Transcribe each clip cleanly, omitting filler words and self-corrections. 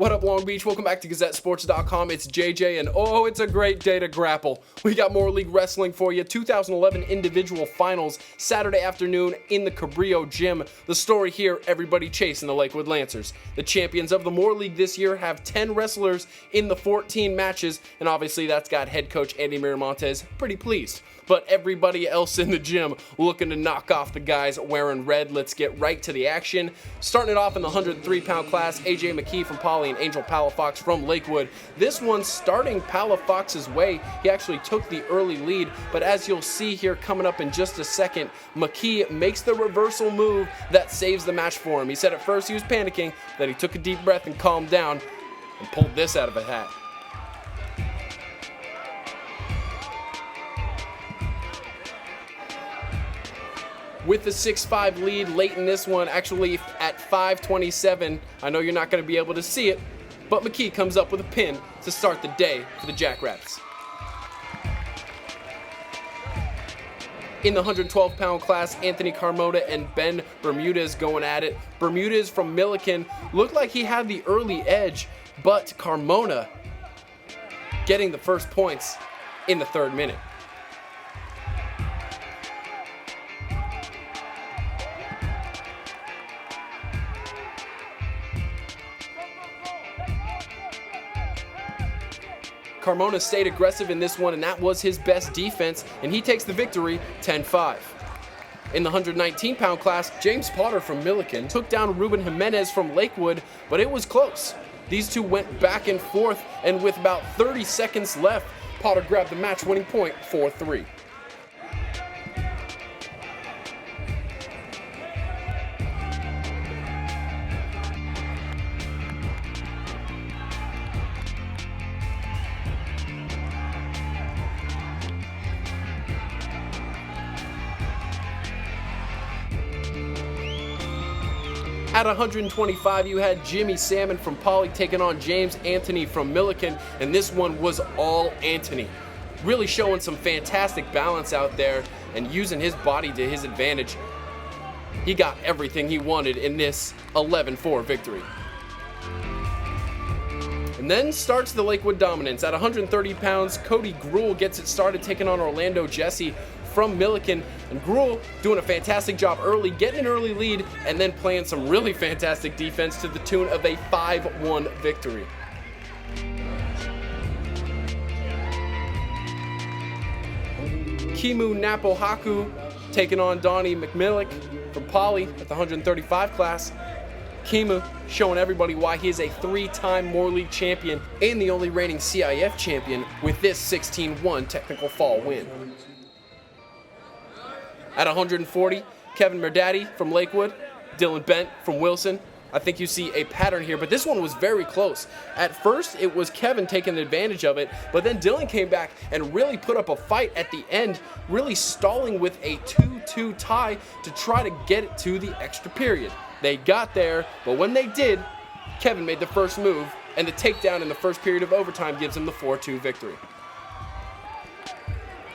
What up, Long Beach? Welcome back to GazetteSports.com. It's JJ, and oh, it's a great day to grapple. We got more league wrestling for you. 2011 individual finals Saturday afternoon in the Cabrillo Gym. The story here, everybody chasing the Lakewood Lancers. The champions of the Moore League this year have 10 wrestlers in the 14 matches, and obviously that's got head coach Andy Miramontes pretty pleased. But everybody else in the gym looking to knock off the guys wearing red. Let's get right to the action. Starting it off in the 103-pound class, McKee from Poly and Angel Palafox from Lakewood. This one starting Palafox's way. He actually took the early lead, but as you'll see here coming up in just a second, McKee makes the reversal move that saves the match for him. He said at first he was panicking, then he took a deep breath and calmed down and pulled this out of a hat. With the 6'5" lead late in this one, actually at 5:27. I know you're not going to be able to see it, but McKee comes up with a pin to start the day for the Jackrabbits. In the 112-pound class, Anthony Carmona and Ben Bermudez going at it. Bermudez from Milliken looked like he had the early edge, but Carmona getting the first points in the third minute. Carmona stayed aggressive in this one, and that was his best defense, and he takes the victory 10-5. In the 119-pound class, James Potter from Milliken took down Ruben Jimenez from Lakewood, but it was close. These two went back and forth, and with about 30 seconds left, Potter grabbed the match-winning point 4-3. At 125, you had Jimmy Salmon from Poly taking on James Anthony from Milliken, and this one was all Anthony. Really showing some fantastic balance out there and using his body to his advantage. He got everything he wanted in this 11-4 victory. And then starts the Lakewood dominance. At 130 pounds, Cody Gruel gets it started taking on Orlando Jesse from Milliken, and Gruel doing a fantastic job early, getting an early lead, and then playing some really fantastic defense to the tune of a 5-1 victory. Kimu Napohaku taking on Donnie McMillick from Poly at the 135 class. Kimu showing everybody why he is a 3-time Moore League champion and the only reigning CIF champion with this 16-1 technical fall win. At 140, Kevin Merdaddy from Lakewood, Dylan Bent from Wilson. I think you see a pattern here, but this one was very close. At first, it was Kevin taking advantage of it, but then Dylan came back and really put up a fight at the end, really stalling with a 2-2 tie to try to get it to the extra period. They got there, but when they did, Kevin made the first move, and the takedown in the first period of overtime gives him the 4-2 victory.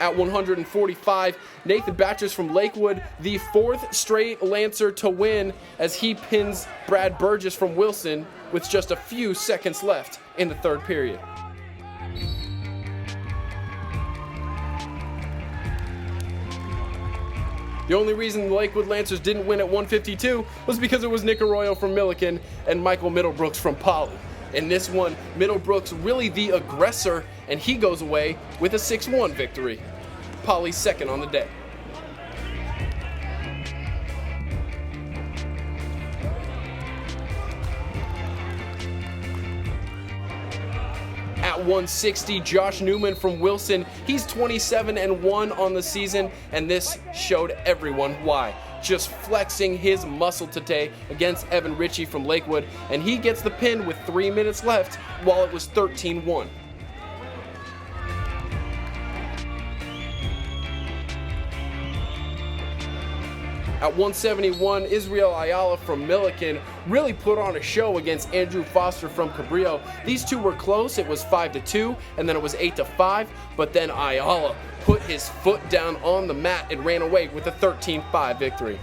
At 145, Nathan Batchers from Lakewood, the 4th straight Lancer to win as he pins Brad Burgess from Wilson with just a few seconds left in the third period. The only reason the Lakewood Lancers didn't win at 152 was because it was Nick Arroyo from Milliken and Michael Middlebrooks from Poly. In this one, Middlebrooks really the aggressor, and he goes away with a 6-1 victory. Poly's second on the day. At 160, Josh Newman from Wilson. He's 27-1 on the season, and this showed everyone why. Just flexing his muscle today against Evan Ritchie from Lakewood, and he gets the pin with 3 minutes left while it was 13-1. At 171, Israel Ayala from Milliken really put on a show against Andrew Foster from Cabrillo. These two were close. It was 5-2, and then it was 8-5, but then Ayala put his foot down on the mat and ran away with a 13-5 victory.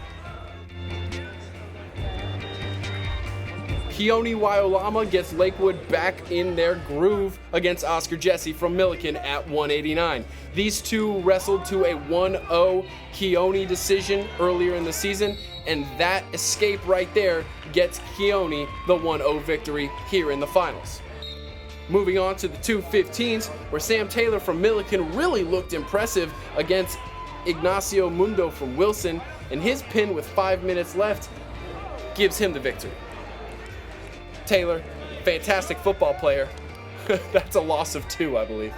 Keone Waiolama gets Lakewood back in their groove against Oscar Jesse from Milliken at 189. These two wrestled to a 1-0 Keone decision earlier in the season, and that escape right there gets Keone the 1-0 victory here in the finals. Moving on to the 215s, where Sam Taylor from Milliken really looked impressive against Ignacio Mundo from Wilson, and his pin with 5 minutes left gives him the victory. Taylor, fantastic football player. That's a loss of 2, I believe.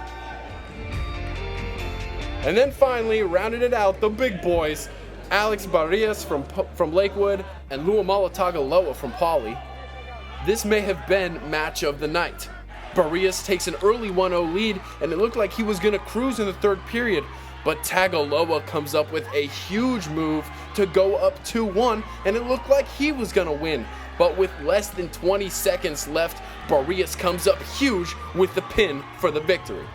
And then finally, rounded it out, the big boys, Alex Barrias from Lakewood and Luamala Tagaloa from Pauley. This may have been match of the night. Barrias takes an early 1-0 lead, and it looked like he was going to cruise in the third period, but Tagaloa comes up with a huge move to go up 2-1, and it looked like he was going to win. But with less than 20 seconds left, Barrias comes up huge with the pin for the victory.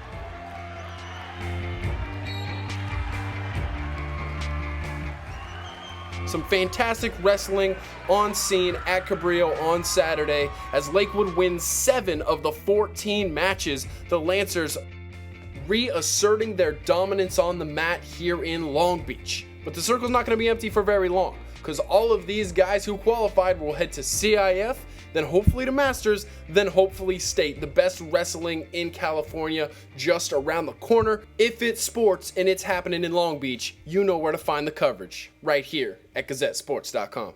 Some fantastic wrestling on scene at Cabrillo on Saturday as Lakewood wins 7 of the 14 matches. The Lancers reasserting their dominance on the mat here in Long Beach. But the circle's not going to be empty for very long, because all of these guys who qualified will head to CIF, then hopefully to Masters, then hopefully State. The best wrestling in California just around the corner. If it's sports and it's happening in Long Beach, you know where to find the coverage. Right here at GazetteSports.com.